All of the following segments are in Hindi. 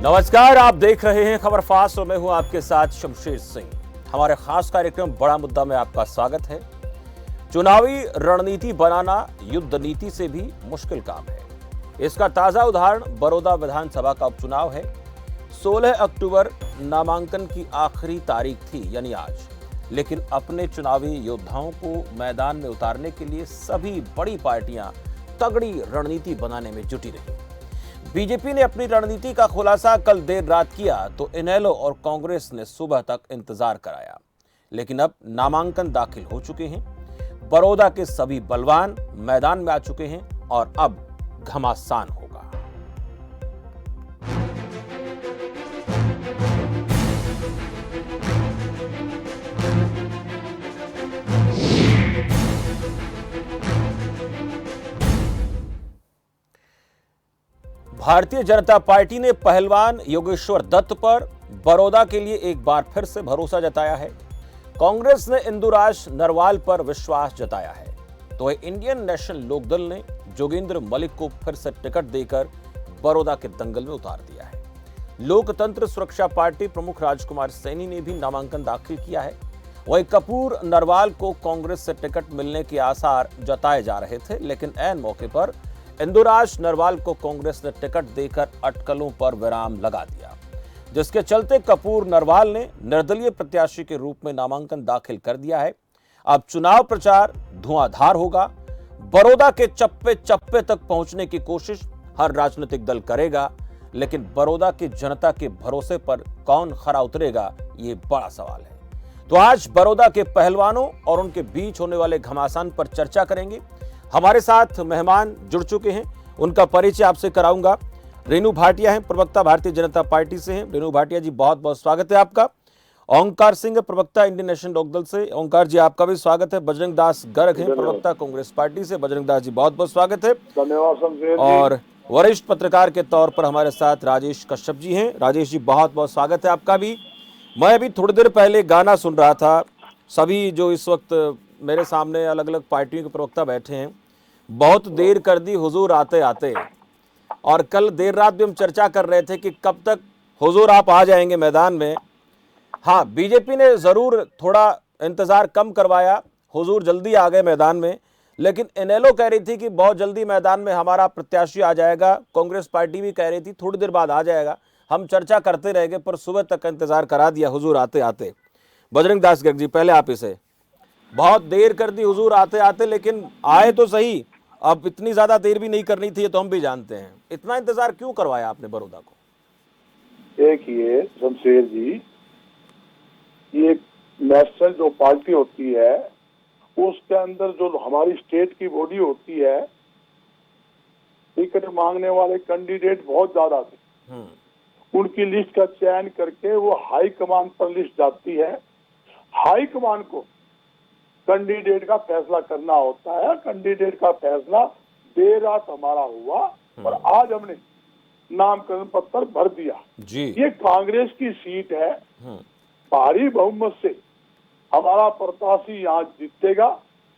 नमस्कार, आप देख रहे हैं खबर फास्ट और मैं हूं आपके साथ शमशेर सिंह। हमारे खास कार्यक्रम बड़ा मुद्दा में आपका स्वागत है। चुनावी रणनीति बनाना युद्ध नीति से भी मुश्किल काम है। इसका ताजा उदाहरण बड़ौदा विधानसभा का उपचुनाव है। 16 अक्टूबर नामांकन की आखिरी तारीख थी, यानी आज, लेकिन अपने चुनावी योद्धाओं को मैदान में उतारने के लिए सभी बड़ी पार्टियां तगड़ी रणनीति बनाने में जुटी रही। बीजेपी ने अपनी रणनीति का खुलासा कल देर रात किया तो इनेलो और कांग्रेस ने सुबह तक इंतजार कराया, लेकिन अब नामांकन दाखिल हो चुके हैं। बड़ौदा के सभी बलवान मैदान में आ चुके हैं और अब घमासान होगा। भारतीय जनता पार्टी ने पहलवान योगेश्वर दत्त पर बड़ौदा के लिए एक बार फिर से भरोसा जताया है। कांग्रेस ने इंदुराज नरवाल पर विश्वास जताया है, तो इंडियन नेशनल लोकदल ने जोगेंद्र मलिक को फिर से टिकट देकर बड़ौदा के दंगल में उतार दिया है। लोकतंत्र सुरक्षा पार्टी प्रमुख राजकुमार सैनी ने भी नामांकन दाखिल किया है। वहीं कपूर नरवाल को कांग्रेस से टिकट मिलने के आसार जताए जा रहे थे, लेकिन ऐन मौके पर इंदुराज नरवाल को कांग्रेस ने टिकट देकर अटकलों पर विराम लगा दिया, जिसके चलते कपूर नरवाल ने निर्दलीय प्रत्याशी के रूप में नामांकन दाखिल कर दिया है। अब चुनाव प्रचार धुआंधार होगा। बड़ौदा के चप्पे चप्पे तक पहुंचने की कोशिश हर राजनीतिक दल करेगा, लेकिन बड़ौदा की जनता के भरोसे पर कौन खरा उतरेगा, ये बड़ा सवाल है। तो आज बड़ौदा के पहलवानों और उनके बीच होने वाले घमासान पर चर्चा करेंगे। हमारे साथ मेहमान जुड़ चुके हैं, उनका परिचय आपसे कराऊंगा। रेणु भाटिया हैं, प्रवक्ता भारतीय जनता पार्टी से हैं। रेणु भाटिया जी, बहुत बहुत स्वागत है आपका। ओंकार सिंह, प्रवक्ता इंडियन नेशनल लोकदल से। ओंकार जी, आपका भी स्वागत है। बजरंग दास गर्ग हैं, प्रवक्ता कांग्रेस पार्टी से। बजरंग दास जी, बहुत बहुत स्वागत है। धन्यवाद। और वरिष्ठ पत्रकार के तौर पर हमारे साथ राजेश कश्यप जी हैं। राजेश जी, बहुत बहुत स्वागत है आपका भी। मैं अभी थोड़ी देर पहले गाना सुन रहा था। सभी जो इस वक्त मेरे सामने अलग अलग पार्टियों के प्रवक्ता बैठे हैं, बहुत देर कर दी हुजूर आते आते। और कल देर रात भी हम चर्चा कर रहे थे कि कब तक हुजूर आप आ जाएंगे मैदान में। हाँ, बीजेपी ने जरूर थोड़ा इंतजार कम करवाया, हुजूर जल्दी आ गए मैदान में, लेकिन इनेलो कह रही थी कि बहुत जल्दी मैदान में हमारा प्रत्याशी आ जाएगा। कांग्रेस पार्टी भी कह रही थी थोड़ी देर बाद आ जाएगा। हम चर्चा करते रह गए, पर सुबह तक का इंतजार करा दिया हुजूर आते आते। बजरंग दास गर्ग जी, पहले आप इसे, बहुत देर कर दी हुजूर आते आते, लेकिन आए तो सही। अब इतनी ज्यादा देर भी नहीं करनी थी, तो हम भी जानते हैं। इतना इंतजार क्यों करवाया आपने बड़ौदा को? एक ये शमशेर जी, ये नेशनल जो पार्टी होती है उसके अंदर जो हमारी स्टेट की बॉडी होती है, टिकट मांगने वाले कैंडिडेट बहुत ज्यादा थे। उनकी लिस्ट का चयन करके वो हाई कमान पर लिस्ट जाती है। हाई कमान को कैंडिडेट का फैसला करना होता है। कैंडिडेट का फैसला देर रात हमारा हुआ और आज हमने नामकरण पत्र भर दिया जी। ये कांग्रेस की सीट है। भारी बहुमत से हमारा प्रत्याशी यहाँ जीतेगा,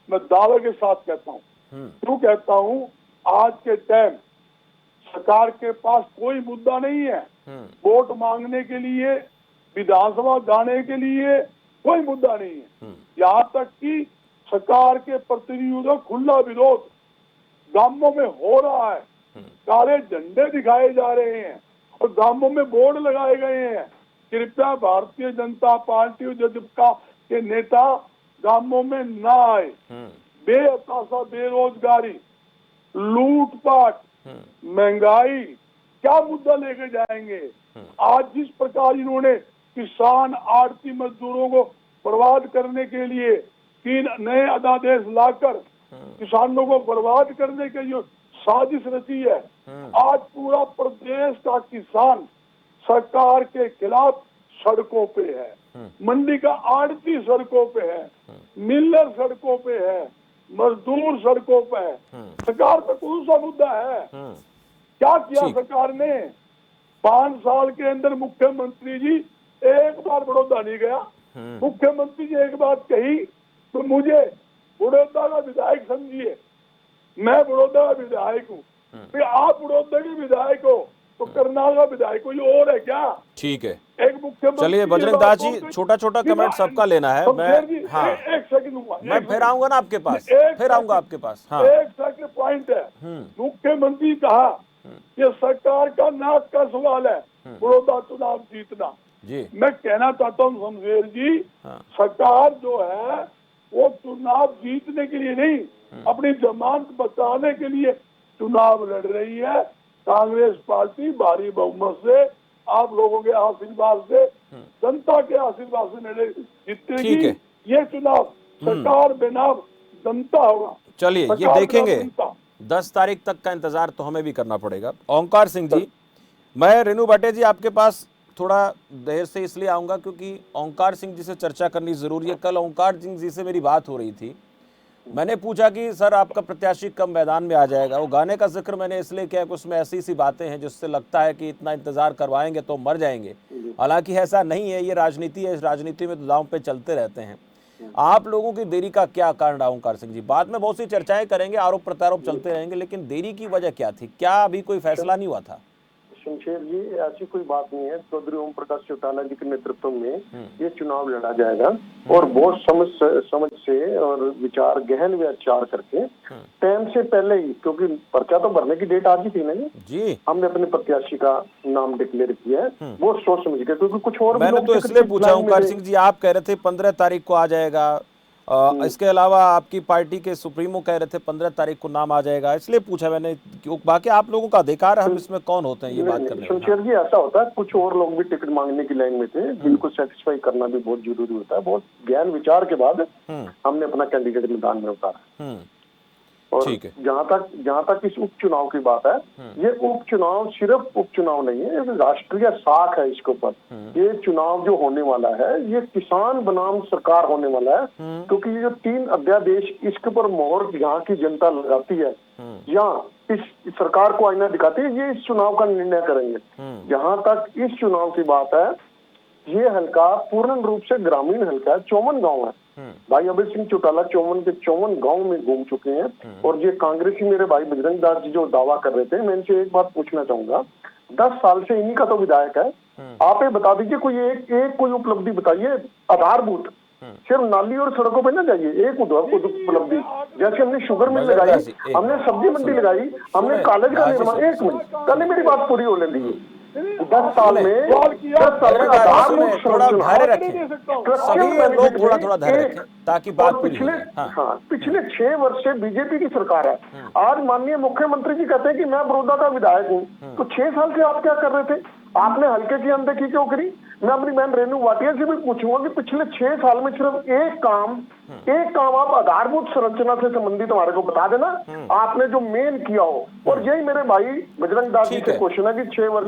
मैं दावे के साथ कहता हूँ। क्यों कहता हूँ? आज के टाइम सरकार के पास कोई मुद्दा नहीं है। वोट मांगने के लिए, विधानसभा जाने के लिए कोई मुद्दा नहीं है। यहाँ तक कि सरकार के प्रतिनिधियों का खुला विरोध गांवों में हो रहा है। काले झंडे दिखाए जा रहे हैं और गांवों में बोर्ड लगाए गए हैं, कृपया भारतीय जनता पार्टी और जदयू के नेता गांवों में ना आए। बेहताशा बेरोजगारी, लूटपाट, महंगाई, क्या मुद्दा लेके जाएंगे? आज जिस प्रकार इन्होंने किसान आड़ती मजदूरों को बर्बाद करने के लिए 3 नए अध्यादेश लाकर किसानों को बर्बाद करने के जो साजिश रची है, आज पूरा प्रदेश का किसान सरकार के खिलाफ सड़कों पे है। मंडी का आड़ती सड़कों पे है, मिलर सड़कों पे है, मजदूर सड़कों पे है। सरकार पे कौन सा मुद्दा है? क्या किया सरकार ने? 5 साल के अंदर मुख्यमंत्री जी एक बार बड़ौदा नहीं गया। मुख्यमंत्री जी एक बात कही तो मुझे बड़ौदा का विधायक समझिए, मैं बड़ौदा का विधायक हूँ। फिर आप बड़ौदा के विधायक हो, तो करनाल का विधायक कोई और है क्या? ठीक है, एक मुख्यमंत्री चलिए बजरंग दास जी, छोटा छोटा कमेंट सबका लेना है। मैं हाँ एक सेकंड दूंगा, मैं फिर आऊंगा ना आपके पास, फिर आऊंगा आपके पास। हाँ एक सेकंड पॉइंट है। मुख्यमंत्री कहा कि सरकार का नाक का सवाल है बड़ौदा चुनाव जीतना। जी मैं कहना चाहता हूँ शमशेर जी, सरकार जो है वो चुनाव जीतने के लिए नहीं, अपनी जमानत बचाने के लिए चुनाव लड़ रही है। कांग्रेस पार्टी भारी बहुमत से, आप लोगों के आशीर्वाद से, जनता के आशीर्वाद से जीतेगी ये चुनाव। सरकार बिना जनता होगा। चलिए ये देखेंगे, 10 तारीख तक का इंतजार तो हमें भी करना पड़ेगा। ओंकार सिंह जी, मैं रेणु भाटिया जी आपके पास थोड़ा देर से इसलिए आऊंगा क्योंकि ओंकार सिंह जी से चर्चा करनी जरूरी है। कल ओंकार सिंह जी से मेरी बात हो रही थी, मैंने पूछा कि सर आपका प्रत्याशी कब मैदान में आ जाएगा। वो गाने का जिक्र मैंने इसलिए किया कि उसमें ऐसी सी बातें हैं जिससे लगता है कि इतना इंतजार करवाएंगे तो मर जाएंगे। हालांकि ऐसा नहीं है, ये राजनीति है, इस राजनीति में तो दांव पे चलते रहते हैं। आप लोगों की देरी का क्या कारण रहा ओंकार सिंह जी? बाद में बहुत सी चर्चाएं करेंगे, आरोप प्रत्यारोप चलते रहेंगे, लेकिन देरी की वजह क्या थी? क्या अभी कोई फैसला नहीं हुआ था? शमशेर जी, ऐसी कोई बात नहीं है। चौधरी ओम प्रकाश चौटाला जी के नेतृत्व में ये चुनाव लड़ा जाएगा और बहुत समझ से और विचार गहन विचार करके टाइम से पहले ही, क्योंकि पर्चा तो भरने की डेट आज ही थी ना जी, हमने अपने प्रत्याशी का नाम डिक्लेयर किया है वो सोच समझ के, क्योंकि कुछ और मैंने तो इसलिए पूछा ओंकार सिंह जी, आप कह रहे थे 15 तारीख को आ जाएगा, इसके अलावा आपकी पार्टी के सुप्रीमो कह रहे थे 15 तारीख को नाम आ जाएगा, इसलिए पूछा मैंने। बाकी आप लोगों का अधिकार है, हम इसमें कौन होते हैं ये बात करने। शमशेर जी, ऐसा होता है, कुछ और लोग भी टिकट मांगने की लाइन में थे, जिनको सेटिस्फाई करना भी बहुत जरूरी होता है। बहुत ज्ञान विचार के बाद हमने अपना कैंडिडेट मैदान में उतारा। और जहाँ तक इस उपचुनाव की बात है, ये उपचुनाव सिर्फ उपचुनाव नहीं है, ये राष्ट्रीय साख है इसके ऊपर। ये चुनाव जो होने वाला है ये किसान बनाम सरकार होने वाला है, क्योंकि ये जो 3 अध्यादेश इसके ऊपर मोहर यहाँ की जनता लगाती है या इस सरकार को आईना दिखाती है, ये इस चुनाव का निर्णय करेंगे। जहाँ तक इस चुनाव की बात है, ये हल्का पूर्ण रूप से ग्रामीण हल्का है, 54 गाँव है। भाई अभय सिंह चौटाला 54 गांव में घूम चुके हैं। और ये कांग्रेसी मेरे भाई बजरंग दास जी जो दावा कर रहे थे, मैं इनसे एक बात पूछना चाहूंगा, 10 साल से इन्हीं का तो विधायक है, आप ये बता दीजिए कोई एक कोई उपलब्धि बताइए आधारभूत, सिर्फ नाली और सड़कों पे ना जाइए, एक उपलब्धि। जैसे हमने शुगर मिल लगाई, हमने सब्जी मंडी लगाई, हमने कॉलेज का निर्माण। एक मिनट, कल मेरी बात पूरी होने दीजिए। 10 साल में थोड़ा धैर्य रखें, सभी लोग थोड़ा धैर्य रखें ताकि बात पूरी हो जाए। पिछले 6 वर्ष से बीजेपी की सरकार है। आज माननीय मुख्यमंत्री जी कहते हैं कि मैं बड़ौदा का विधायक हूँ, तो 6 साल से आप क्या कर रहे थे? आपने हल्के की अनदेखी क्यों करी? मैं अपनी बहन रेणु भाटिया से भी पूछूंगा कि पिछले 6 साल में सिर्फ एक काम आप आधारभूत संरचना से संबंधित हमारे को बता देना, आपने जो मेन किया हो। और यही मेरे भाई बजरंग दास जी से क्वेश्चन है कि 6 वर्ष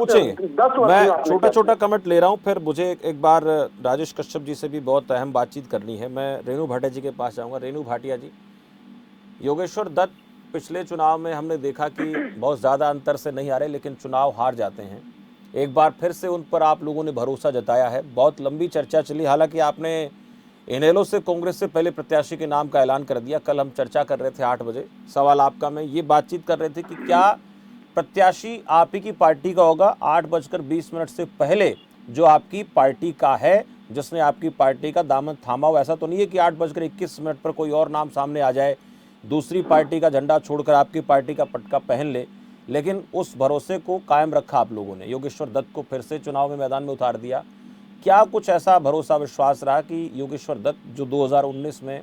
10 वर्ष मैं छोटा कमेंट ले रहा हूँ, फिर मुझे एक बार राजेश कश्यप जी से भी बहुत अहम बातचीत करनी है। मैं रेणु भाटिया जी के पास जाऊंगा। रेणु भाटिया जी, योगेश्वर दत्त पिछले चुनाव में हमने देखा कि बहुत ज्यादा अंतर से नहीं आ रहे, लेकिन चुनाव हार जाते हैं। एक बार फिर से उन पर आप लोगों ने भरोसा जताया है। बहुत लंबी चर्चा चली, हालांकि आपने इनेलो से कांग्रेस से पहले प्रत्याशी के नाम का ऐलान कर दिया। कल हम चर्चा कर रहे थे 8 बजे, सवाल आपका, मैं ये बातचीत कर रहे थे कि क्या प्रत्याशी आप ही की पार्टी का होगा 8:20 से पहले, जो आपकी पार्टी का है, जिसने आपकी पार्टी का दामन थामा हो? ऐसा तो नहीं है कि 8:21 पर कोई और नाम सामने आ जाए, दूसरी पार्टी का झंडा छोड़कर आपकी पार्टी का पटका पहन ले। लेकिन उस भरोसे को कायम रखा आप लोगों ने, योगेश्वर दत्त को फिर से चुनाव में मैदान में उतार दिया। क्या कुछ ऐसा भरोसा विश्वास रहा कि योगेश्वर दत्त, जो 2019 में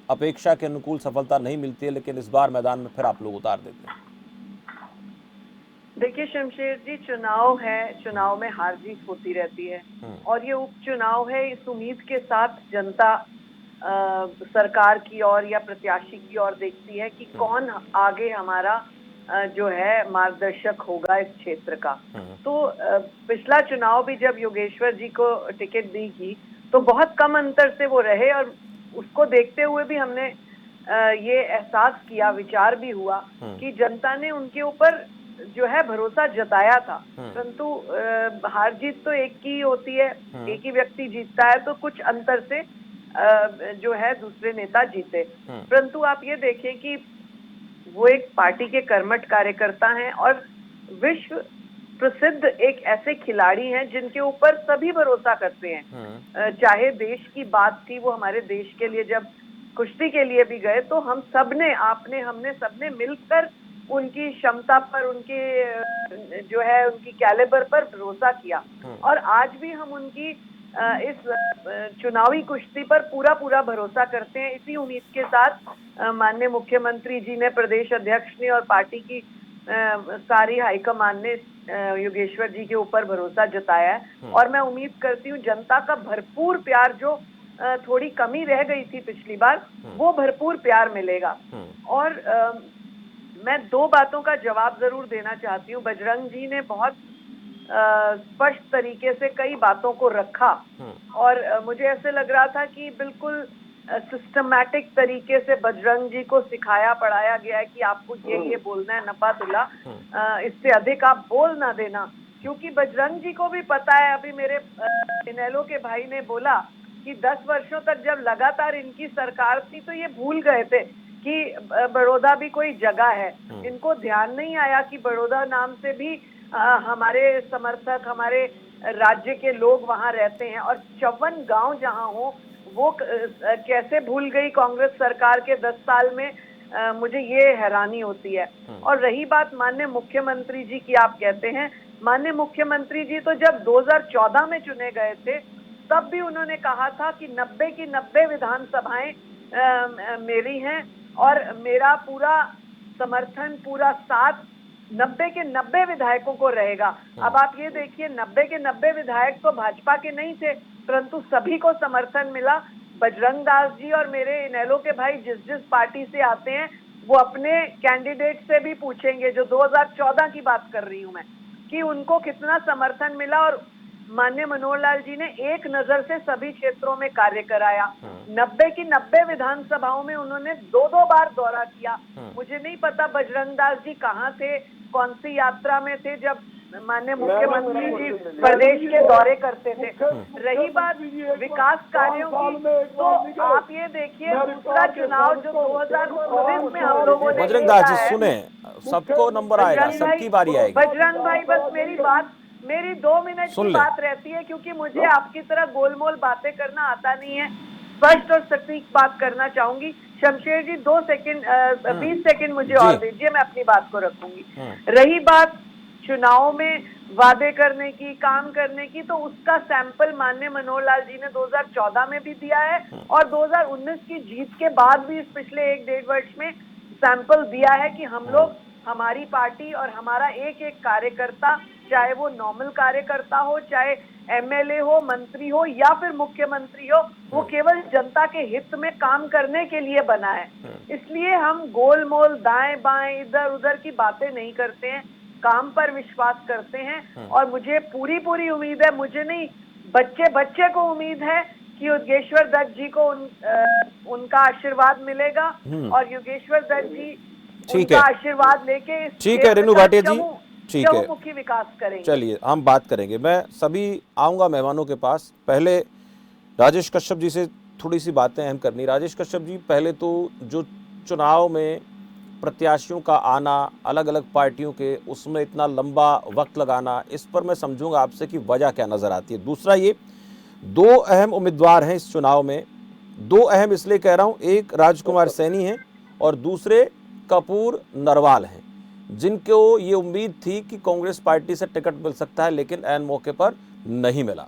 अपेक्षा के अनुकूल सफलता नहीं मिलती है, लेकिन इस बार मैदान में फिर आप लोग उतार देते हैं? देखिए शमशेर जी, चुनाव है, चुनाव में हार जीत होती रहती है और ये उपचुनाव है। इस उम्मीद के साथ जनता सरकार की ओर या प्रत्याशी की ओर देखती है कि कौन आगे हमारा जो है मार्गदर्शक होगा इस क्षेत्र का। तो पिछला चुनाव भी जब योगेश्वर जी को टिकट दी गई तो बहुत कम अंतर से वो रहे, और उसको देखते हुए भी हमने ये एहसास किया, विचार भी हुआ कि जनता ने उनके ऊपर जो है भरोसा जताया था। परंतु हार जीत तो एक की होती है, एक ही व्यक्ति जीतता है, तो कुछ अंतर से जो है दूसरे नेता जीते। परंतु आप ये देखें कि वो एक पार्टी के कर्मठ कार्यकर्ता हैं और विश्व प्रसिद्ध एक ऐसे खिलाड़ी हैं जिनके ऊपर सभी भरोसा करते हैं। चाहे देश की बात थी, वो हमारे देश के लिए जब कुश्ती के लिए भी गए तो हम सबने, आपने, हमने सबने मिलकर उनकी क्षमता पर, उनके जो है उनकी कैलिबर पर भरोसा किया। और आज भी हम उनकी इस चुनावी कुश्ती पर पूरा भरोसा करते हैं। इसी उम्मीद के साथ माननीय मुख्यमंत्री जी ने, प्रदेश अध्यक्ष ने और पार्टी की सारी हाईकमान ने योगेश्वर जी के ऊपर भरोसा जताया है। और मैं उम्मीद करती हूँ जनता का भरपूर प्यार, जो थोड़ी कमी रह गई थी पिछली बार, वो भरपूर प्यार मिलेगा। और मैं दो बातों का जवाब जरूर देना चाहती हूँ। बजरंग जी ने बहुत स्पष्ट तरीके से कई बातों को रखा और मुझे ऐसे लग रहा था कि बिल्कुल सिस्टमैटिक तरीके से बजरंग जी को सिखाया पढ़ाया गया है कि आपको ये बोलना है नपातुल्ला, इससे अधिक आप बोल ना देना। क्योंकि बजरंग जी को भी पता है, अभी मेरे इनेलो के भाई ने बोला कि 10 वर्षों तक जब लगातार इनकी सरकार थी तो ये भूल गए थे कि बड़ौदा भी कोई जगह है। इनको ध्यान नहीं आया कि बड़ौदा नाम से भी हमारे समर्थक, हमारे राज्य के लोग वहां रहते हैं। और 54 गांव जहां हो, वो कैसे भूल गई कांग्रेस सरकार के 10 साल में, मुझे ये हैरानी होती है। और रही बात माननीय मुख्यमंत्री जी की, आप कहते हैं माननीय मुख्यमंत्री जी तो जब 2014 में चुने गए थे तब भी उन्होंने कहा था कि 90 की 90 विधानसभाएं मेरी हैं और मेरा पूरा समर्थन, पूरा साथ 90 के 90 विधायकों को रहेगा। अब आप ये देखिए, 90 के 90 विधायक तो भाजपा के नहीं थे, परंतु सभी को समर्थन मिला। बजरंग दास जी और मेरे इनेलो के भाई जिस पार्टी से आते हैं वो अपने कैंडिडेट से भी पूछेंगे, जो 2014 की बात कर रही हूं मैं, कि उनको कितना समर्थन मिला। और माननीय मनोहर लाल जी ने एक नजर से सभी क्षेत्रों में कार्य कराया। 90 की 90 विधानसभाओं में उन्होंने 2-2 बार दौरा किया। मुझे नहीं पता बजरंग दास जी कहाँ थे, कौन सी यात्रा में थे जब माननीय मुख्यमंत्री जी प्रदेश के दौरे करते थे। रही बात विकास कार्यों की, तो आप ये देखिए दूसरा चुनाव जो 2019 में हम लोगों ने, बजरंग दास जी सुने, सबको नंबर आएगा, सबकी बारी आएगी। बजरंग भाई बस मेरी 2 मिनट की बात रहती है, क्योंकि मुझे आपकी तरह गोलमोल बातें करना आता नहीं है। स्पष्ट और सटीक बात करना चाहूंगी। शमशेर जी 2 सेकंड 20 सेकंड मुझे और दीजिए, मैं अपनी बात को रखूंगी। रही बात चुनाव में वादे करने की, काम करने की, तो उसका सैंपल माननीय मनोहर लाल जी ने 2014 में भी दिया है और 2019 की जीत के बाद भी इस पिछले 1-1.5 वर्ष में सैंपल दिया है कि हम लोग, हमारी पार्टी और हमारा एक एक कार्यकर्ता, चाहे वो नॉर्मल कार्यकर्ता हो, चाहे एमएलए हो, मंत्री हो या फिर मुख्यमंत्री हो, वो केवल जनता के हित में काम करने के लिए बना है। इसलिए हम गोलमोल दाएं बाएं इधर उधर की बातें नहीं करते हैं, काम पर विश्वास करते हैं। और मुझे पूरी उम्मीद है, मुझे नहीं बच्चे को उम्मीद है कि योगेश्वर दत्त जी को उनका आशीर्वाद मिलेगा और योगेश्वर दत्त जी उनका आशीर्वाद लेके, ठीक है रेणु भाटिया जी, ठीक है, मुखी विकास करेंगे। चलिए हम बात करेंगे। मैं सभी आऊंगा मेहमानों के पास। पहले राजेश कश्यप जी से थोड़ी सी बातें अहम करनी। राजेश कश्यप जी, पहले तो जो चुनाव में प्रत्याशियों का आना, अलग अलग पार्टियों के, उसमें इतना लंबा वक्त लगाना, इस पर मैं समझूंगा आपसे कि वजह क्या नजर आती है। दूसरा, ये 2 अहम उम्मीदवार हैं इस चुनाव में। 2 अहम इसलिए कह रहा हूं, एक राजकुमार सैनी हैं और दूसरे कपूर नरवाल हैं, जिनको ये उम्मीद थी कि कांग्रेस पार्टी से टिकट मिल सकता है, लेकिन ऐन मौके पर नहीं मिला।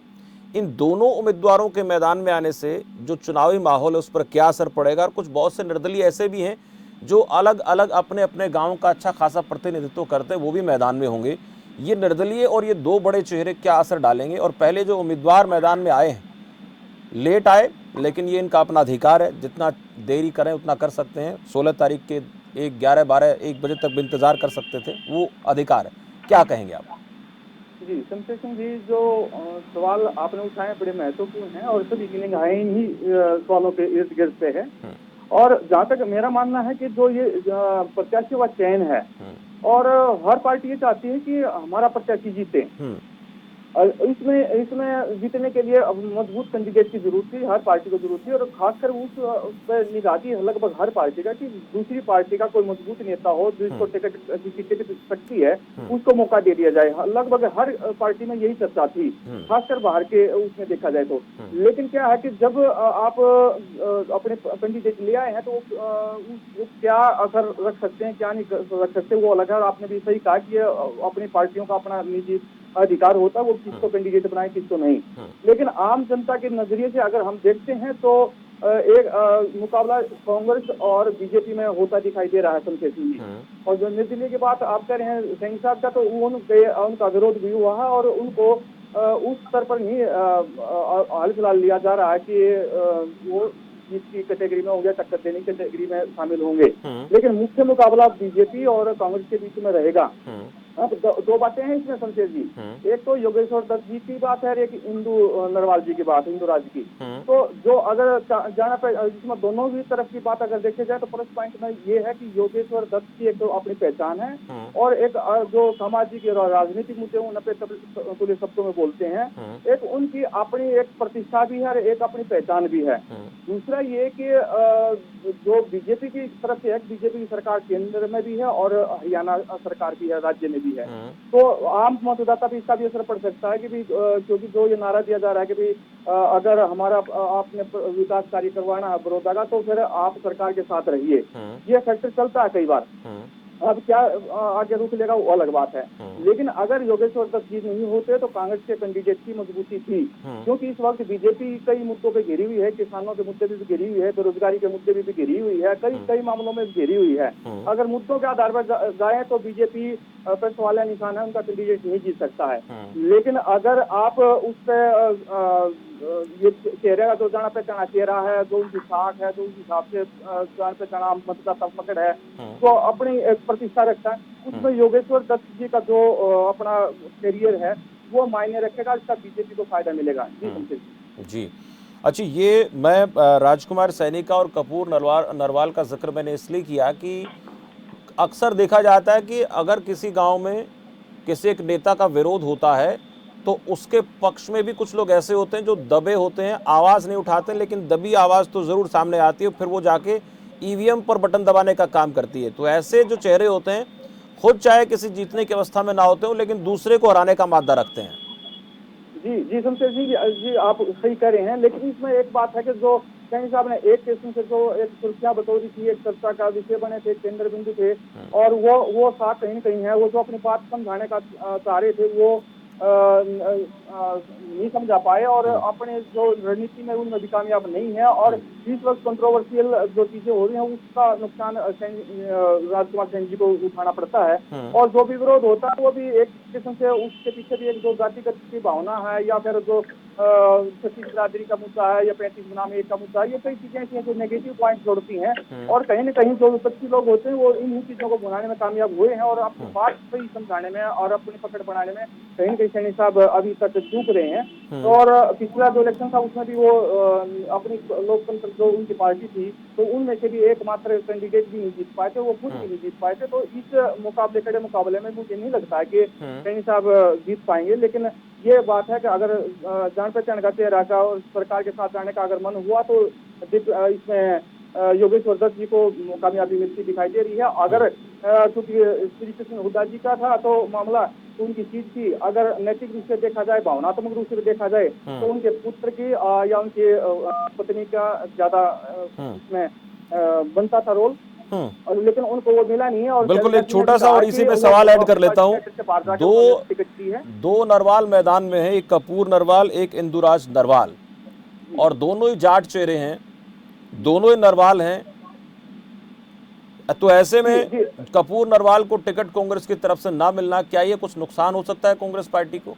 इन दोनों उम्मीदवारों के मैदान में आने से जो चुनावी माहौल है उस पर क्या असर पड़ेगा? और कुछ बहुत से निर्दलीय ऐसे भी हैं जो अलग अलग अपने अपने गांव का अच्छा खासा प्रतिनिधित्व करते हैं, वो भी मैदान में होंगे। ये निर्दलीय और ये 2 बड़े चेहरे क्या असर डालेंगे? और पहले जो उम्मीदवार मैदान में आए हैं, लेट आए, लेकिन ये इनका अपना अधिकार है, जितना देरी करें उतना कर सकते हैं। 16 तारीख के 11, 12, 1 बजे तक भी इंतजार कर सकते थे, वो अधिकार है। क्या कहेंगे आप? जी शमशेर सिंह जी, जो सवाल आपने उठाए बड़े महत्वपूर्ण हैं और सभी की निगाहें ही सवालों के इर्द गिर्द पे है। और जहाँ तक मेरा मानना है कि जो ये प्रत्याशियों का चयन है, और हर पार्टी ये चाहती है कि हमारा प्रत्याशी जीते, इसमें जीतने के लिए अब मजबूत कैंडिडेट की जरूरत थी, हर पार्टी को जरूरत थी, और खासकर उस पर निगाह थी लगभग हर पार्टी का कि दूसरी पार्टी का कोई मजबूत नेता हो जिसको टिकट सकती है, उसको मौका दे दिया जाए। लगभग हर पार्टी में यही चर्चा थी, खासकर बाहर के उसमें देखा जाए तो। लेकिन क्या है कि जब आप अपने कैंडिडेट ले आए हैं तो वो क्या असर रख सकते हैं, क्या नहीं रख सकते, वो अलग है। और आपने भी सही कहा कि अपनी पार्टियों का अपना निजी अधिकार होता है वो किसको कैंडिडेट बनाए किसको नहीं। लेकिन आम जनता के नजरिए से अगर हम देखते हैं तो एक मुकाबला कांग्रेस और बीजेपी में होता दिखाई दे रहा है शमशेर सिंह जी। और जो नई दिल्ली की बात आप कह रहे हैं सैनी साहब का, तो उनका विरोध भी हुआ है और उनको उस स्तर पर नहीं हाल फिलहाल लिया जा रहा है कि वो इसकी कैटेगरी में होंगे, टक्कर देने की कैटेगरी में शामिल होंगे। लेकिन मुख्य मुकाबला बीजेपी और कांग्रेस के बीच में रहेगा। अब दो बातें हैं इसमें शमशेर जी, एक तो योगेश्वर दत्त जी की बात है और एक इंदु नरवाल जी की बात, इंदु राज की। तो जो अगर जाना पे जिसमें दोनों ही तरफ की बात अगर देखे जाए तो प्लस पॉइंट में ये है कि योगेश्वर दत्त की एक तो अपनी पहचान है और एक जो सामाजिक और राजनीतिक मुद्दे उन पे खुले शब्दों में बोलते हैं, एक उनकी अपनी एक प्रतिष्ठा भी है और एक अपनी पहचान भी है। दूसरा ये कि जो बीजेपी की तरफ से है, बीजेपी की सरकार केंद्र में भी है और हरियाणा सरकार भी है, राज्य में भी है। तो आम मतदाता भी इसका भी असर पड़ सकता है कि भी क्योंकि जो ये नारा दिया जा रहा है कि भी अगर हमारा आपने विकास कार्य करवाना है बड़ौदा का तो फिर आप सरकार के साथ रहिए, ये फैक्टर चलता है कई बार। अब क्या आगे रुक लेगा वो अलग बात है। लेकिन अगर योगेश्वर दत्त जी नहीं होते तो कांग्रेस के कैंडिडेट की मजबूती थी, क्योंकि इस वक्त बीजेपी कई मुद्दों पे घिरी हुई है, किसानों के मुद्दे भी घिरी हुई है, बेरोजगारी के मुद्दे भी घिरी हुई है, कई मामलों में घिरी हुई है। अगर मुद्दों के आधार पर जाए तो बीजेपी पर सवाल निशान है, उनका कैंडिडेट नहीं जीत सकता है। लेकिन अगर आप उस पर ये चेहरे का जो जाना पहचाना चेहरा है, जो उनकी साख है, जो उनके हिसाब से जान पहचाना मतदाता पकड़ है, तो अपनी एक प्रतिष्ठा रखता है, उसमें योगेश्वर दत्त जी का जो अपना करियर है वो मायने रखेगा, इसका बीजेपी को फायदा मिलेगा। जी अच्छा, ये मैं राजकुमार सैनी का और कपूर नरवाल का जिक्र मैंने इसलिए किया कि अक्सर देखा जाता है कि अगर किसी गांव में किसी एक नेता का विरोध होता है तो उसके पक्ष में भी कुछ लोग ऐसे होते हैं जो दबे होते हैं, आवाज़ नहीं उठाते, लेकिन दबी आवाज़ तो ज़रूर सामने आती है, फिर वो जाके ईवीएम पर बटन दबाने का काम करती है। तो ऐसे जो चेहरे होते हैं खुद चाहे किसी जीतने की अवस्था में ना होते हो लेकिन दूसरे को हराने का मादा रखते हैं। जी शमशेर जी आप सही कह रहे हैं, लेकिन इसमें एक बात है कि जो सैनी साहब ने एक किस्म से जो एक सुर्खियां बतौरी थी, एक चर्चा का विषय बने थे, केंद्र बिंदु थे, और वो साथ कहीं न कहीं है, वो जो अपनी बात समझाने का चाह रहे थे वो नहीं समझा पाए और अपने जो रणनीति में उनमें भी कामयाब नहीं है। और इस वक्त कंट्रोवर्शियल जो चीजें हो रही हैं उसका नुकसान राजकुमार सैनी जी को उठाना पड़ता है। और जो भी विरोध होता है वो भी एक किस्म से उसके पीछे भी एक जो जातिगत की भावना है या फिर जो छत्तीस बिरादरी का मुद्दा है या 35 बनाम 1 का मुद्दा है, ये कई चीजें ऐसी हैं जो नेगेटिव पॉइंट जोड़ती हैं और कहीं न कहीं जो विपक्षी लोग होते हैं वो इन चीजों को बुलाने में कामयाब हुए हैं और अपनी बात सही समझाने में और अपनी पकड़ बनाने में कहीं न कहीं सैनी साहब अभी तक चूक रहे हैं। और पिछला जो इलेक्शन था उसमें भी वो अपनी लोकतंत्र जो उनकी पार्टी थी तो उनमें से भी एकमात्र कैंडिडेट भी नहीं जीत पाए थे, वो खुद भी नहीं जीत पाए थे। तो इस कड़े मुकाबले में मुझे नहीं लगता है कि सैनी साहब जीत पाएंगे। लेकिन ये बात है कि अगर जान पहचान का चेहरा का और सरकार के साथ जाने का अगर मन हुआ तो इसमें योगेश्वर दत्त जी को कामयाबी मिलती दिखाई दे रही है। अगर चूंकि श्री कृष्ण हुड्डा जी का था तो मामला तो उनकी सीट थी, अगर नैतिक रूप से देखा जाए, भावनात्मक रूप से देखा जाए तो उनके पुत्र की या उनके पत्नी का ज्यादा इसमें बनता था रोल, लेकिन उनको वो मिला नहीं है। और बिल्कुल एक छोटा सा और इसी पे सवाल ऐड कर लेता हूँ, दो नरवाल मैदान में है, एक कपूर नरवाल एक इंदुराज नरवाल और दोनों ही जाट चेहरे हैं, दोनों ही नरवाल हैं। तो ऐसे में कपूर नरवाल को टिकट कांग्रेस की तरफ से ना मिलना, क्या ये कुछ नुकसान हो सकता है कांग्रेस पार्टी को?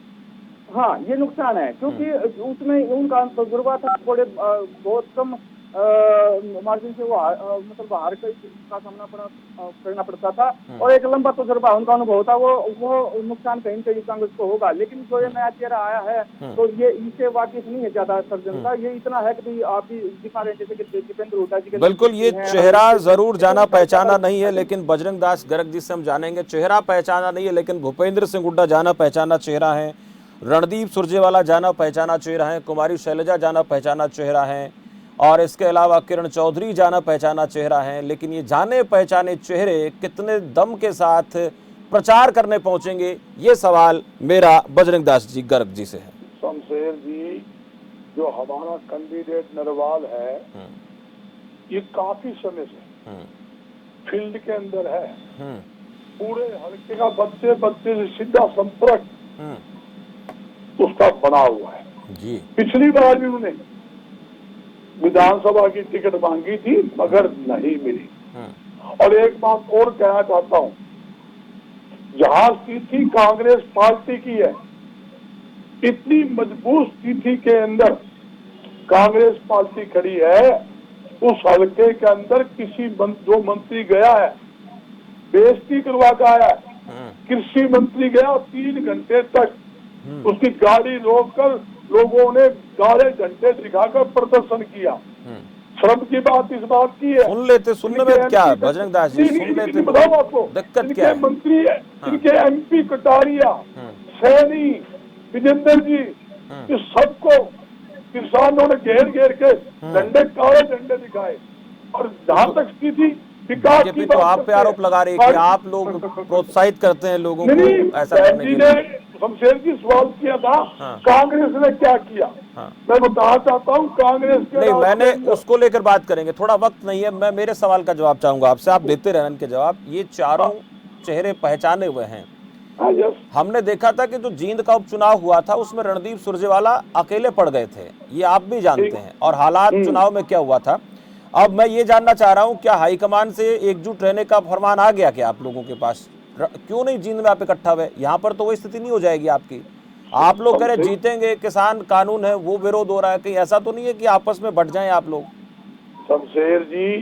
हाँ ये नुकसान है, क्योंकि उसमें उनका तजुर्बा था, थोड़े बहुत कम मार्जिन से वो मतलब हार का सामना करना पड़ता था और एक लंबा तजुर्बा उनका अनुभव था, वो नुकसान कहीं न कहीं कांग्रेस को होगा। लेकिन जो ये नया चेहरा आया है तो ये इससे वाकिफ नहीं है ज्यादा जनता, ये इतना है कि आप भी दिखा रहे हैं जैसे कि दीपेंद्र हुड्डा जी के। बिल्कुल ये चेहरा जरूर जाना पहचाना नहीं है, लेकिन बजरंग दास गर्ग जी से हम जानेंगे, चेहरा पहचाना नहीं है लेकिन भूपेंद्र सिंह हुड्डा जाना पहचाना चेहरा है। रणदीप सुरजेवाला जाना पहचाना चेहरा है, कुमारी शैलजा जाना पहचाना चेहरा है, और इसके अलावा किरण चौधरी जाना पहचाना चेहरा है। लेकिन ये जाने पहचाने चेहरे कितने दम के साथ प्रचार करने पहुंचेंगे, ये सवाल मेरा बजरंग दास जी गर्ग जी से है। शमशेर जी, जो हमारा कैंडिडेट नरवाल है, ये काफी समय से फील्ड के अंदर है, पूरे हल्के का बच्चे बच्चे से सीधा संपर्क उसका बना हुआ है जी। पिछली बार भी उन्होंने विधानसभा की टिकट मांगी थी मगर नहीं मिली। और एक बात और कहना चाहता हूँ, जहां स्थिति कांग्रेस पार्टी की है, इतनी मजबूत स्थिति के अंदर कांग्रेस पार्टी खड़ी है, उस हल्के के अंदर किसी जो मंत्री गया है बेइज्जती करवा के आया है। कृषि मंत्री गया 3 घंटे तक उसकी गाड़ी रोककर लोगों ने गाड़े झंडे दिखाकर प्रदर्शन किया। शर्म की बात इस बात की है। सुनने में क्या बजरंग दास जी, सुन लेते, बताओ आपको दिक्कत क्या है? मंत्री है, इनके MP कटारिया, सैनी, विजेंद्र जी, इस सबको किसानों ने घेर घेर के झंडे, काले झंडे दिखाए। और जहाँ तक स्थिति विकास की तो आप पे आरोप लगा रही है कि आप लोग प्रोत्साहित करते हैं लोगों को ऐसा करने के लिए। शमशेर जी सवाल किया था कांग्रेस ने क्या किया, मैं बताना चाहता हूँ कांग्रेस के नहीं, मैंने उसको लेकर बात करेंगे, थोड़ा वक्त नहीं है, मैं मेरे सवाल का जवाब चाहूंगा आपसे, आप देते रहना इनके जवाब। ये चारों चेहरे पहचाने हुए हैं। हमने देखा था कि जो जींद का उपचुनाव हुआ था उसमें रणदीप सुरजेवाला अकेले पड़ गए थे, ये आप भी जानते हैं, और हालात चुनाव में क्या हुआ था। अब मैं ये जानना चाह रहा हूं, क्या हाईकमान से एकजुट रहने का फरमान आ गया क्या आप लोगों के पास? क्यों नहीं जींद में आप इकट्ठा हुए? यहाँ पर तो वही स्थिति नहीं हो जाएगी आपकी। आप लोग कह रहे जीतेंगे, किसान कानून है वो विरोध हो रहा है, कहीं ऐसा तो नहीं है कि आपस में बढ़ जाएं आप लोग? शमशेर जी,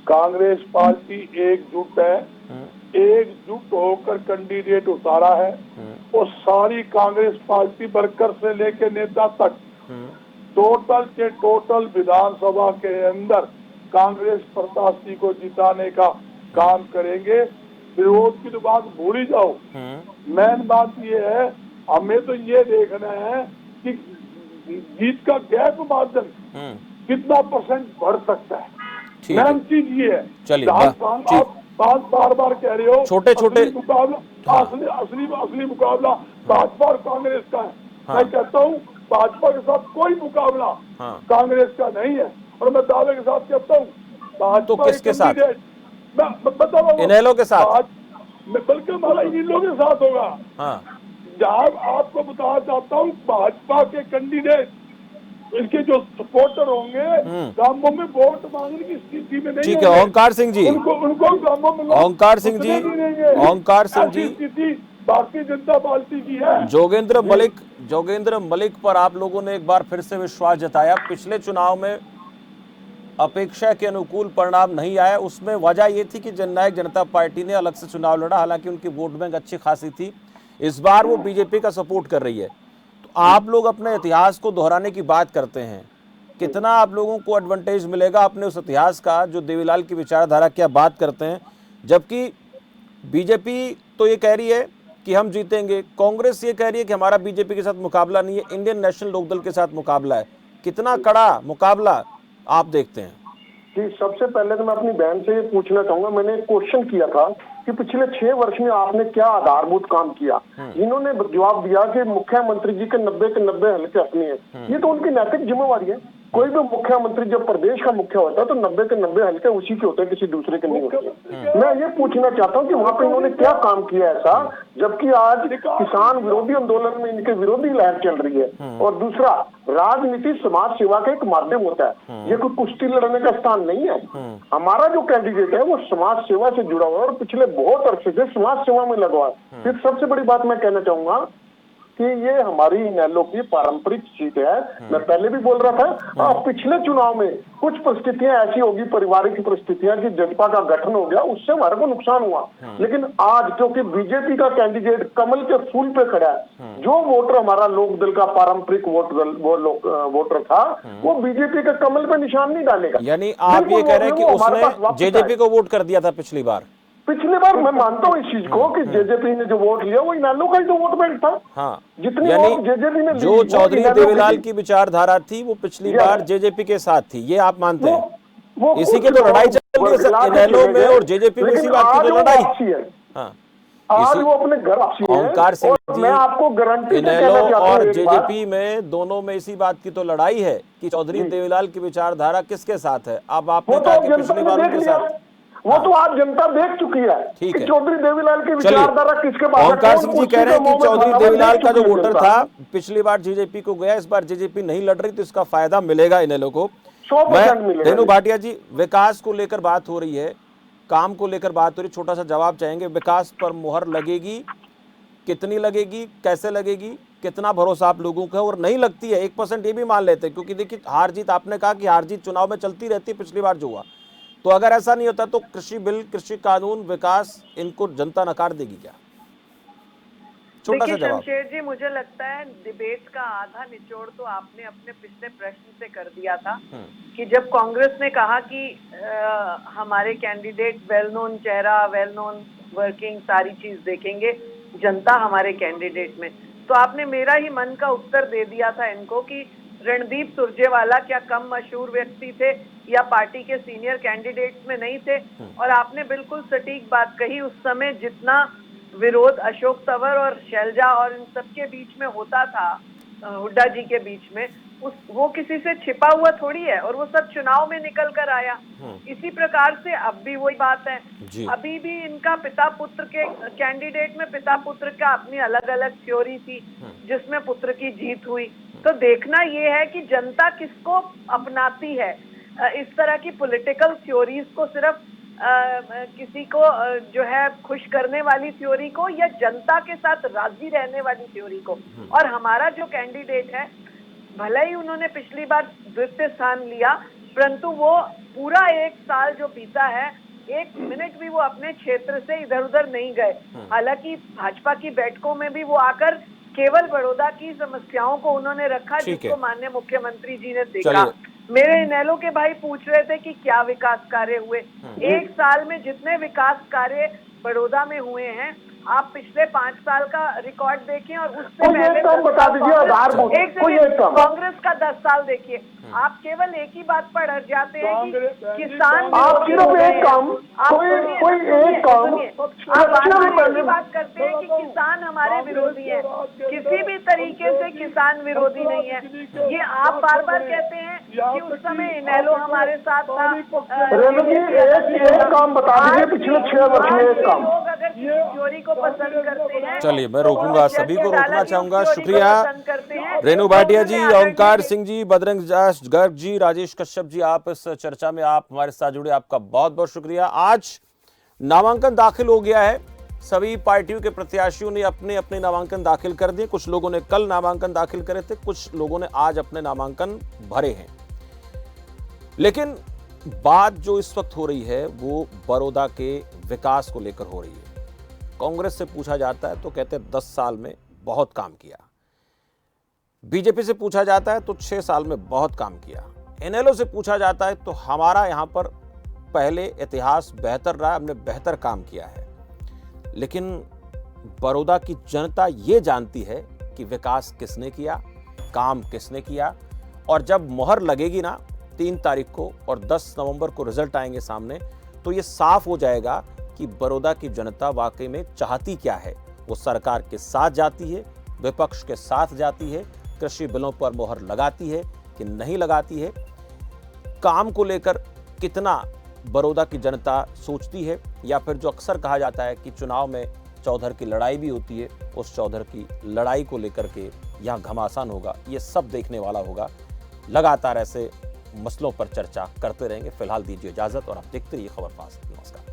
कांग्रेस पार्टी एकजुट है, एकजुट होकर कैंडिडेट उतारा है, और सारी कांग्रेस पार्टी वर्कर से लेकर नेता तक टोटल के टोटल विधानसभा के अंदर कांग्रेस प्रत्याशी को जिताने का काम करेंगे। विरोध की तो बात भूल ही जाओ। मेन बात ये है, हमें तो ये देखना है कि जीत का गैप मार्जिन कितना % बढ़ सकता है। मेन चीज ये है। चलिए, आप बार कह रहे हो छोटे छोटे मुकाबला, असली मुकाबला भाजपा और कांग्रेस का है। मैं कहता हूँ भाजपा के साथ कोई मुकाबला कांग्रेस का नहीं है, और मैं दावे के साथ कहता हूँ भाजपा तो किसके साथ? मैं बता रहा हूँ, इनेलो के साथ, बल्कि हमारा इनेलो के साथ होगा। जहाँ आपको बताना चाहता हूँ, भाजपा के कैंडिडेट, इनके जो सपोर्टर होंगे, गांवों में वोट मांगने की स्थिति में नहीं। ठीक है, ओंकार सिंह जी, उनको गांवों में ओंकार सिंह जी, ओंकार सिंह जी, स्थिति भारतीय जनता पार्टी की है। जोगेंद्र मलिक पर आप लोगों ने एक बार फिर से विश्वास जताया। पिछले चुनाव में अपेक्षा के अनुकूल परिणाम नहीं आया, उसमें वजह यह थी कि जननायक जनता पार्टी ने अलग से चुनाव लड़ा, हालांकि उनकी वोट बैंक अच्छी खासी थी। इस बार वो बीजेपी का सपोर्ट कर रही है। तो आप लोग अपने इतिहास को दोहराने की बात करते हैं, कितना आप लोगों को एडवांटेज मिलेगा अपने उस इतिहास का जो देवीलाल की विचारधारा की बात करते हैं, जबकि बीजेपी तो ये कह रही है कि हम जीतेंगे, कांग्रेस ये कह रही है कि हमारा बीजेपी के साथ मुकाबला नहीं है, इंडियन नेशनल लोकदल के साथ मुकाबला है। कितना कड़ा मुकाबला आप देखते हैं? जी, सबसे पहले तो मैं अपनी बहन से ये पूछना चाहूंगा, मैंने क्वेश्चन किया था कि पिछले 6 वर्ष में आपने क्या आधारभूत काम किया। इन्होंने जवाब दिया कि मुख्यमंत्री जी के 90 के 90 हल्के अपने हैं। ये तो उनकी नैतिक जिम्मेवारी है। कोई भी मुख्यमंत्री जब प्रदेश का मुख्य होता है तो 90 के 90 हल्के उसी के होते हैं, किसी दूसरे के नहीं होते। मैं ये पूछना चाहता हूँ कि वहाँ पे इन्होंने क्या काम किया ऐसा, जबकि आज किसान विरोधी आंदोलन में इनके विरोधी लहर चल रही है। और दूसरा, राजनीति समाज सेवा का एक माध्यम होता है, ये कोई कुश्ती लड़ने का स्थान नहीं है। हमारा जो कैंडिडेट है वो समाज सेवा से जुड़ा हुआ है और पिछले बहुत अरसे से समाज सेवा में लगा है। फिर सबसे बड़ी बात मैं कहना चाहूंगा कि ये हमारी इनेलो की पारंपरिक सीट है। मैं पहले भी बोल रहा था, पिछले चुनाव में कुछ परिस्थितियां ऐसी होगी, पारिवारिक परिस्थितियां, कि जजपा का गठन हो गया, उससे हमारे को नुकसान हुआ। लेकिन आज क्योंकि बीजेपी का कैंडिडेट कमल के फूल पे खड़ा है, जो वोटर हमारा लोकदल का पारंपरिक वोटर था, वो बीजेपी के कमल पे निशान नहीं डालेगा। यानी आप ये कह रहे हैं कि उसने जेजेपी को वोट कर दिया था पिछली बार? पिछली बार मैं मानता हूँ इस चीज को कि जेजेपी ने जो वोट लिया वो इनेलो का ही तो वोट बैंक था। हाँ, जितनी यानी जेजेपी ने जो चौधरी देवीलाल की विचारधारा थी वो पिछली बार जेजेपी के साथ थी, ये आप मानते हैं? इसी के तो लड़ाई चल रही है सर, इनेलो में और जेजेपी में इसी बात की तो लड़ाई। हाँ, आज वो अपने घर वापसी है। ओंकार सिंह जी, मैं आपको गारंटी इनेलो और जेजेपी में दोनों में इसी बात की तो लड़ाई है कि चौधरी देवीलाल की विचारधारा किसके साथ है। अब आपने कहा कि पिछली बार उनके साथ, वो तो आज जनता देख चुकी है ठीक है। चौधरी देवीलाल की विचारधारा किसके पास है। ओंकार सिंह जी कह रहे हैं कि चौधरी देवीलाल का जो वोटर था पिछली बार जेजेपी को गया, इस बार जेजेपी नहीं लड़ रही तो इसका फायदा मिलेगा इनेलो को। 100% मिलेगा। रेणु भाटिया जी, विकास को लेकर बात हो रही है, काम को लेकर बात हो रही है, छोटा सा जवाब चाहेंगे। विकास पर मुहर लगेगी, कितनी लगेगी, कैसे लगेगी, कितना भरोसा आप लोगों का? और नहीं लगती है 1% ये भी मान लेते हैं, क्योंकि देखिए हार जीत, आपने कहा कि हार जीत चुनाव में चलती रहती है, पिछली बार जो हुआ। तो अगर ऐसा नहीं होता तो कृषि बिल, कृषि कानून, विकास, इनको जनता नकार देगी क्या? छोटा सा जवाब। शमशेर जी, मुझे लगता है डिबेट का आधा निचोड़ तो आपने अपने पिछले प्रश्न से कर दिया था कि जब कांग्रेस ने कहा कि हमारे कैंडिडेट वेल नोन चेहरा, वेल नोन वर्किंग, सारी चीज देखेंगे जनता हमारे कैंडिडेट में, तो आपने मेरा ही मन का उत्तर दे दिया था इनको कि रणदीप सुरजेवाला क्या कम मशहूर व्यक्ति थे या पार्टी के सीनियर कैंडिडेट्स में नहीं थे? और आपने बिल्कुल सटीक बात कही। उस समय जितना विरोध अशोक तंवर और शैलजा और इन सबके बीच में होता था, हुड्डा जी के बीच में, वो किसी से छिपा हुआ थोड़ी है, और वो सब चुनाव में निकल कर आया। इसी प्रकार से अब भी वही बात है। अभी भी इनका पिता पुत्र के कैंडिडेट में पिता पुत्र का अपनी अलग अलग थ्योरी थी जिसमें पुत्र की जीत हुई। तो देखना ये है कि जनता किसको अपनाती है, इस तरह की पॉलिटिकल थ्योरीज को, सिर्फ किसी को जो है खुश करने वाली थ्योरी को, या जनता के साथ राजी रहने वाली थ्योरी को। और हमारा जो कैंडिडेट है, भले ही उन्होंने पिछली बार द्वितीय स्थान लिया, परंतु वो पूरा 1 साल जो बीता है, 1 मिनट भी वो अपने क्षेत्र से इधर उधर नहीं गए। हालांकि भाजपा की बैठकों में भी वो आकर केवल बड़ौदा की समस्याओं को उन्होंने रखा, जिसको माननीय मुख्यमंत्री जी ने देखा। मेरे इनेलो के भाई पूछ रहे थे कि क्या विकास कार्य हुए। 1 साल में जितने विकास कार्य बड़ौदा में हुए हैं, आप पिछले 5 साल का रिकॉर्ड देखें और उससे पहले बता दीजिए, कांग्रेस का 10 साल देखिए। आप केवल एक ही बात पर अड़ जाते हैं कि किसान, आप सिर्फ एक काम, कोई एक काम, आप बार-बार बात करते हैं कि किसान हमारे विरोधी है। किसी भी तरीके से किसान विरोधी नहीं है। ये आप बार बार कहते हैं कि उस समय इनेलो हमारे साथ था। एक काम बता दीजिए पिछले 6 वर्ष में एक काम। लोग अगर थ्योरी को पसंद करते हैं, चलिए मैं रोकूंगा, सभी को रोकना चाहूंगा। शुक्रिया रेणु भाटिया जी, ओंकार सिंह जी, बजरंग दास गर्ग जी, राजेश कश्यप जी, आप इस चर्चा में आप हमारे साथ जुड़े, आपका बहुत बहुत शुक्रिया। आज नामांकन दाखिल हो गया है, सभी पार्टियों के प्रत्याशियों ने अपने अपने नामांकन दाखिल कर दिए। कुछ लोगों ने कल नामांकन दाखिल करे थे, कुछ लोगों ने आज अपने नामांकन भरे हैं। लेकिन बात जो इस वक्त हो रही है वो बड़ौदा के विकास को लेकर हो रही है। कांग्रेस से पूछा जाता है तो कहते हैं 10 साल में बहुत काम किया, बीजेपी से पूछा जाता है तो 6 साल में बहुत काम किया, इनेलो से पूछा जाता है तो हमारा यहां पर पहले इतिहास बेहतर रहा, हमने बेहतर काम किया है। लेकिन बड़ौदा की जनता ये जानती है कि विकास किसने किया, काम किसने किया। और जब मोहर लगेगी ना 3 तारीख को और 10 नवंबर को रिजल्ट आएंगे सामने, तो ये साफ हो जाएगा कि बड़ौदा की जनता वाकई में चाहती क्या है। वो सरकार के साथ जाती है, विपक्ष के साथ जाती है, कृषि बिलों पर मोहर लगाती है कि नहीं लगाती है, काम को लेकर कितना बड़ौदा की जनता सोचती है, या फिर जो अक्सर कहा जाता है कि चुनाव में चौधर की लड़ाई भी होती है, उस चौधर की लड़ाई को लेकर के यहाँ घमासान होगा। ये सब देखने वाला होगा। लगातार ऐसे मसलों पर चर्चा करते रहेंगे। फिलहाल दीजिए इजाजत और आप देखते रहिए खबर फास्ट। नमस्कार।